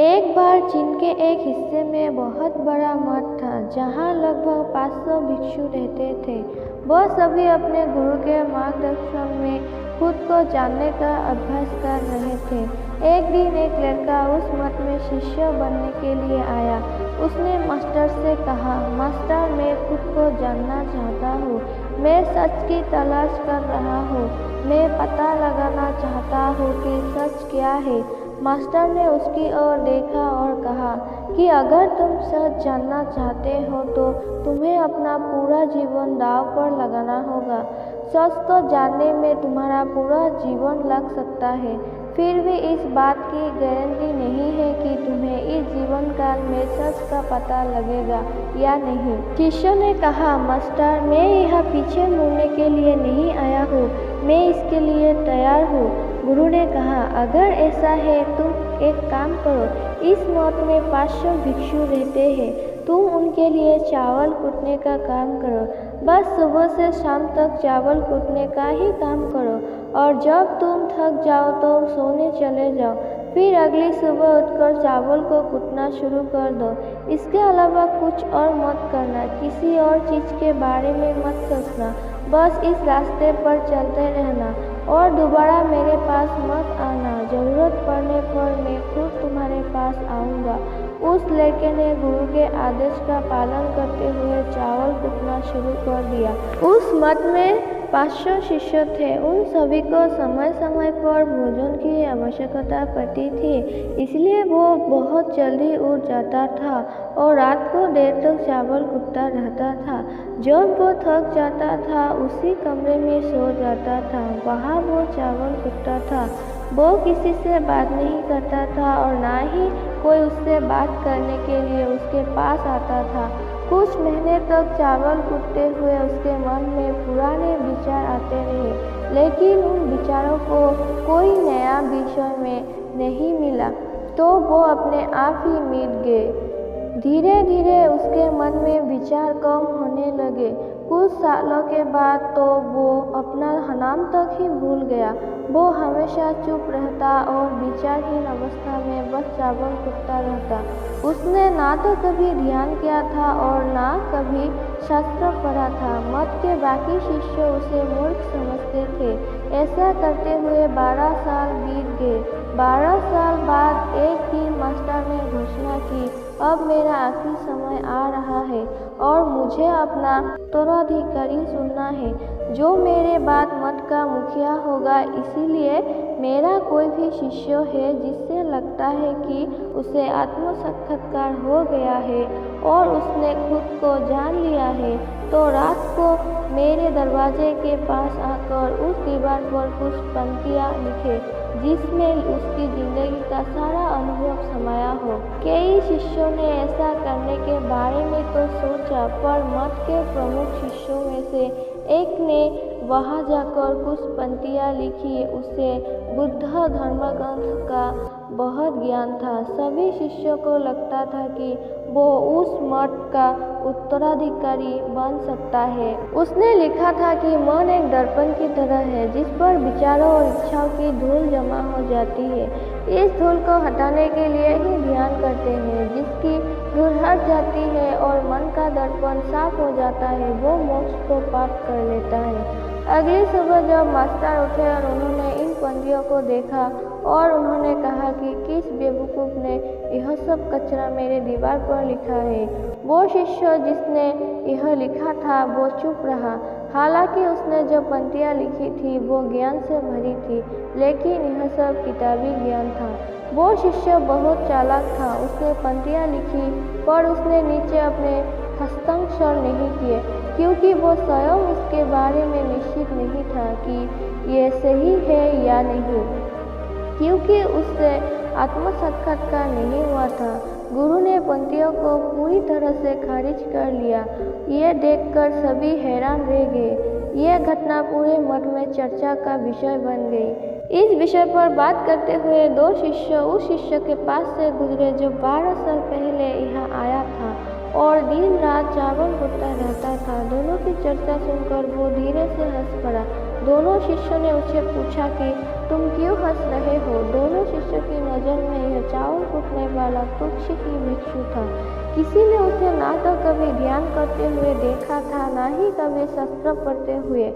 एक बार चीन के एक हिस्से में बहुत बड़ा मठ था जहाँ लगभग 500 भिक्षु रहते थे। वह सभी अपने गुरु के मार्गदर्शन में खुद को जानने का अभ्यास कर रहे थे। एक दिन एक लड़का उस मठ में शिष्य बनने के लिए आया। उसने मास्टर से कहा, मास्टर, मैं खुद को जानना चाहता हूँ। मैं सच की तलाश कर रहा हूँ। मैं पता लगाना चाहता हूँ कि सच क्या है। मास्टर ने उसकी ओर देखा और कहा कि अगर तुम सच जानना चाहते हो तो तुम्हें अपना पूरा जीवन दांव पर लगाना होगा। सच को जानने में तुम्हारा पूरा जीवन लग सकता है, फिर भी इस बात की गारंटी नहीं है कि तुम्हें इस जीवन काल में सच का पता लगेगा या नहीं। शिष्य ने कहा, मास्टर, मैं यहाँ पीछे मुड़ने के लिए नहीं आया हूँ, मैं इसके लिए तैयार हूँ। गुरु ने कहा, अगर ऐसा है तुम एक काम करो, इस मठ में 500 भिक्षु रहते हैं, तुम उनके लिए चावल कूटने का काम करो। बस सुबह से शाम तक चावल कूटने का ही काम करो और जब तुम थक जाओ तो सोने चले जाओ। फिर अगली सुबह उठकर चावल को कूटना शुरू कर दो। इसके अलावा कुछ और मत करना, किसी और चीज़ के बारे में मत सोचना। बस इस रास्ते पर चलते रहना और दोबारा मेरे पास मत आना। ज़रूरत पड़ने पर मैं खुद तुम्हारे पास आऊँगा। उस लड़के ने गुरु के आदेश का पालन करते हुए चावल कूटना शुरू कर दिया। उस मठ में 500 शिष्य थे। उन सभी को समय समय पर भोजन की आवश्यकता पड़ती थी, इसलिए वो बहुत जल्दी उठ जाता था और रात को देर तक चावल कूटता रहता था। जब वो थक जाता था उसी कमरे में सो जाता था। वहाँ वो चावल कूटता था। वो किसी से बात नहीं करता था और ना ही कोई उससे बात करने के लिए उसके पास आता था। कुछ महीने तक चावल कूटते हुए उसके मन में पुराने विचार आते रहे, लेकिन उन विचारों को कोई नया विषय में नहीं मिला, तो वो अपने आप ही मिट गए। धीरे धीरे उसके मन में विचार कम होने लगे। कुछ सालों के बाद तो वो अपना नाम तक ही भूल गया। वो हमेशा चुप रहता और विचारहीन अवस्था में बस चावल कूटता रहता। उसने ना तो कभी ध्यान किया था और ना कभी शास्त्र पढ़ा था। मठ के बाकी शिष्य उसे मूर्ख समझते थे। ऐसा करते हुए 12 साल बीत गए। 12 साल बाद एक दिन मास्टर ने घोषणा की, अब मेरा आखिरी समय आ रहा है और मुझे अपना उत्तराधिकारी चुनना है, जो मेरे बाद मठ का मुखिया होगा। इसीलिए मेरा कोई भी शिष्य है जिससे लगता है कि उसे आत्म साक्षात्कार हो गया है और उसने खुद को जान लिया है, तो रात को मेरे दरवाजे के पास आकर उस दीवार पर कुछ पंक्तियाँ लिखे जिसमें उसकी जिंदगी का सारा अनुभव समाया हो। कई शिष्यों ने ऐसा करने के बारे में तो सोचा, पर मठ के प्रमुख शिष्यों में से एक ने वहां जाकर कुछ पंक्तियाँ लिखी। उसे बुद्ध धर्मग्रंथ का बहुत ज्ञान था। सभी शिष्यों को लगता था कि वो उस मठ का उत्तराधिकारी बन सकता है। उसने लिखा था कि मन एक दर्पण की तरह है जिस पर विचारों और इच्छाओं की धूल जमा हो जाती है। इस धूल को हटाने के लिए ही ध्यान करते हैं। जिसकी धूल हट जाती है और मन का दर्पण साफ हो जाता है, वो मोक्ष को प्राप्त कर लेता है। अगली सुबह जब मास्टर उठे और उन्होंने इन पंक्तियों को देखा और उन्होंने कहा कि किस बेवकूफ़ ने यह सब कचरा मेरे दीवार पर लिखा है। वो शिष्य जिसने यह लिखा था वो चुप रहा। हालांकि उसने जो पंक्तियाँ लिखी थी वो ज्ञान से भरी थी, लेकिन यह सब किताबी ज्ञान था। वो शिष्य बहुत चालाक था। उसने पंक्तियाँ लिखी पर उसने नीचे अपने हस्ताक्षर नहीं किए, क्योंकि वो स्वयं इसके बारे में निश्चित नहीं था कि ये सही है या नहीं, क्योंकि उससे आत्म साक्षात्कार नहीं हुआ था। गुरु ने पंक्तियों को पूरी तरह से खारिज कर लिया। ये देखकर सभी हैरान रह गए। यह घटना पूरे मठ में चर्चा का विषय बन गई। इस विषय पर बात करते हुए दो शिष्य उस शिष्य के पास से गुजरे जो 12 साल पहले यहाँ आया था और दिन रात चावल कूटता रहता था। दोनों की चर्चा सुनकर वो धीरे से हंस पड़ा। दोनों शिष्यों ने उससे पूछा कि तुम क्यों हंस रहे हो? दोनों शिष्यों की नज़र में यह चावल कूटने वाला तुच्छ ही भिक्षु था। किसी ने उसे ना तो कभी ध्यान करते हुए देखा था, ना ही कभी शास्त्र पढ़ते हुए।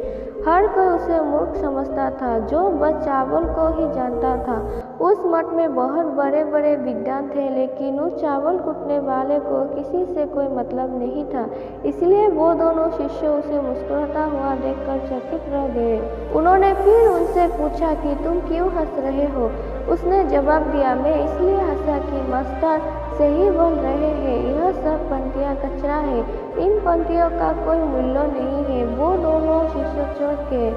हर कोई उसे मूर्ख समझता था, जो बस चावल को ही जानता था। उस मठ में बहुत बड़े बड़े विद्वान थे, लेकिन उस चावल कूटने वाले को किसी से कोई मतलब नहीं था। इसलिए वो दोनों शिष्य उसे मुस्कुराता हुआ देखकर चकित रह गए। उन्होंने फिर उनसे पूछा कि तुम क्यों हंस रहे हो? उसने जवाब दिया, मैं इसलिए हंसा कि मास्टर सही बोल रहे हैं, यह सब पंक्तियाँ कचरा है, इन पंक्तियों का कोई मूल्य नहीं है। वो दोनों शिष्य चौंक गए।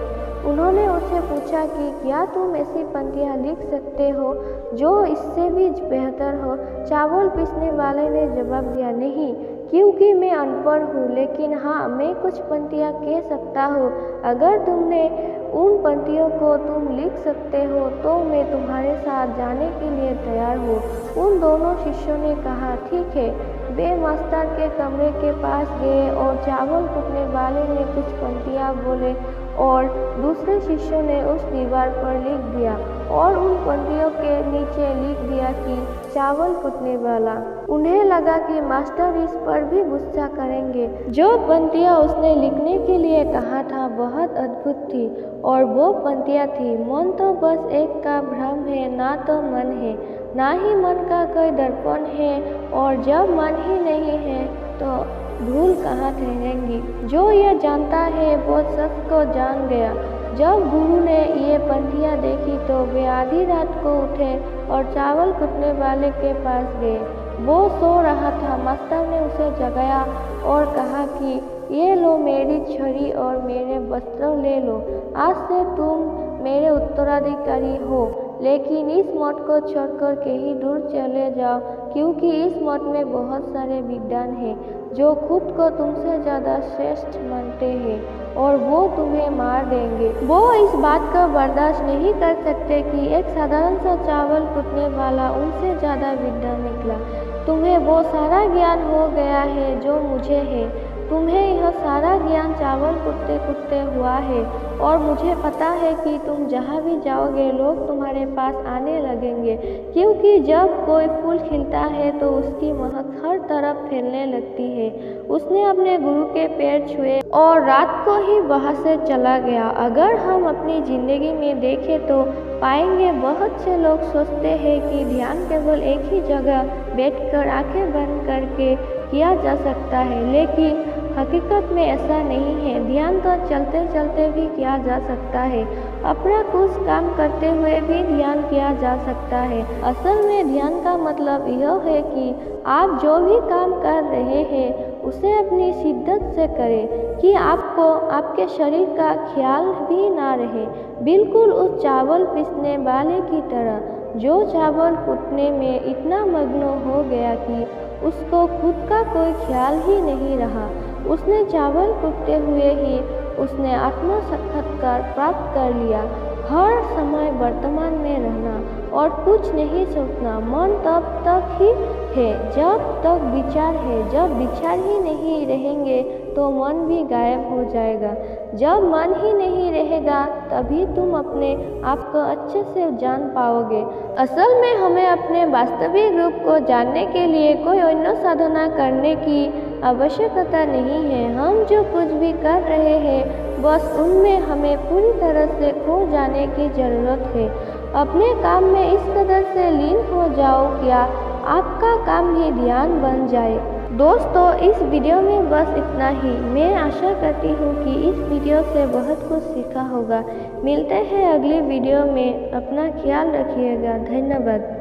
उन्होंने उससे पूछा कि क्या तुम ऐसी पंक्तियाँ लिख सकते हो जो इससे भी बेहतर हो? चावल पीसने वाले ने जवाब दिया, नहीं, क्योंकि मैं अनपढ़ हूँ, लेकिन हाँ, मैं कुछ पंक्तियाँ कह सकता हूँ। अगर तुमने उन पंक्तियों को तुम लिख सकते हो तो मैं तुम्हारे साथ जाने के लिए तैयार हूँ। उन दोनों शिष्यों ने कहा, ठीक है। वे मास्टर के कमरे के पास गए और चावल कूटने वाले ने कुछ पंक्तियाँ बोले और दूसरे शिष्यों ने उस दीवार पर लिख दिया और उन पंक्तियों के नीचे लिख दिया कि चावल कूटने वाला। उन्हें लगा कि मास्टर इस पर भी गुस्सा करेंगे। जो पंक्तियाँ उसने लिखने के लिए कहा था बहुत अद्भुत थी, और वो पंक्तियाँ थी, मन तो बस एक का भ्रम है, ना तो मन है, ना ही मन का कोई दर्पण है, और जब मन ही नहीं है तो भूल कहाँ ठहरेंगी। जो यह जानता है वो सच को जान गया। जब गुरु ने ये पंक्तियाँ देखी तो वे आधी रात को उठे और चावल कूटने वाले के पास गए। वो सो रहा था। मास्टर ने उसे जगाया और कहा कि ये लो मेरी छड़ी और मेरे वस्त्र ले लो, आज से तुम मेरे उत्तराधिकारी हो, लेकिन इस मठ को छोड़कर कहीं दूर चले जाओ, क्योंकि इस मठ में बहुत सारे विद्वान हैं जो खुद को तुमसे ज़्यादा श्रेष्ठ मानते हैं और वो तुम्हें मार देंगे। वो इस बात को बर्दाश्त नहीं कर सकते कि एक साधारण सा चावल कूटने वाला उनसे ज़्यादा विद्वान निकला। तुम्हें वो सारा ज्ञान हो गया है जो मुझे है। तुम्हें यह सारा ज्ञान चावल कूटते कूटते हुआ है, और मुझे पता है कि तुम जहाँ भी जाओगे लोग तुम्हारे पास आने लगेंगे, क्योंकि जब कोई फूल खिलता है तो उसकी महक हर तरफ फैलने लगती है। उसने अपने गुरु के पैर छुए और रात को ही वहाँ से चला गया। अगर हम अपनी ज़िंदगी में देखें तो पाएंगे बहुत से लोग सोचते हैं कि ध्यान केवल एक ही जगह बैठकर आंखें बंद करके किया जा सकता है, लेकिन हकीकत में ऐसा नहीं है। ध्यान तो चलते चलते भी किया जा सकता है, अपना कुछ काम करते हुए भी ध्यान किया जा सकता है। असल में ध्यान का मतलब यह है कि आप जो भी काम कर रहे हैं उसे अपनी शिद्दत से करें कि आपको आपके शरीर का ख्याल भी ना रहे, बिल्कुल उस चावल पीसने वाले की तरह जो चावल कूटने में इतना मग्न हो गया कि उसको खुद का कोई ख्याल ही नहीं रहा। उसने चावल कूटते हुए ही उसने आत्म साक्षात्कार प्राप्त कर लिया। हर समय वर्तमान में रहना और कुछ नहीं सोचना। मन तब तक ही है जब तक विचार है। जब विचार ही नहीं रहेंगे तो मन भी गायब हो जाएगा। जब मन ही नहीं रहेगा तभी तुम अपने आप को अच्छे से जान पाओगे। असल में हमें अपने वास्तविक रूप को जानने के लिए कोई अन्य साधना करने की आवश्यकता नहीं है। हम जो कुछ भी कर रहे हैं बस उनमें हमें पूरी तरह से खो जाने की ज़रूरत है। अपने काम में इस कदर से लीन हो जाओ क्या आपका काम ही ध्यान बन जाए। दोस्तों, इस वीडियो में बस इतना ही। मैं आशा करती हूँ कि इस वीडियो से बहुत कुछ सीखा होगा। मिलते हैं अगली वीडियो में। अपना ख्याल रखिएगा। धन्यवाद।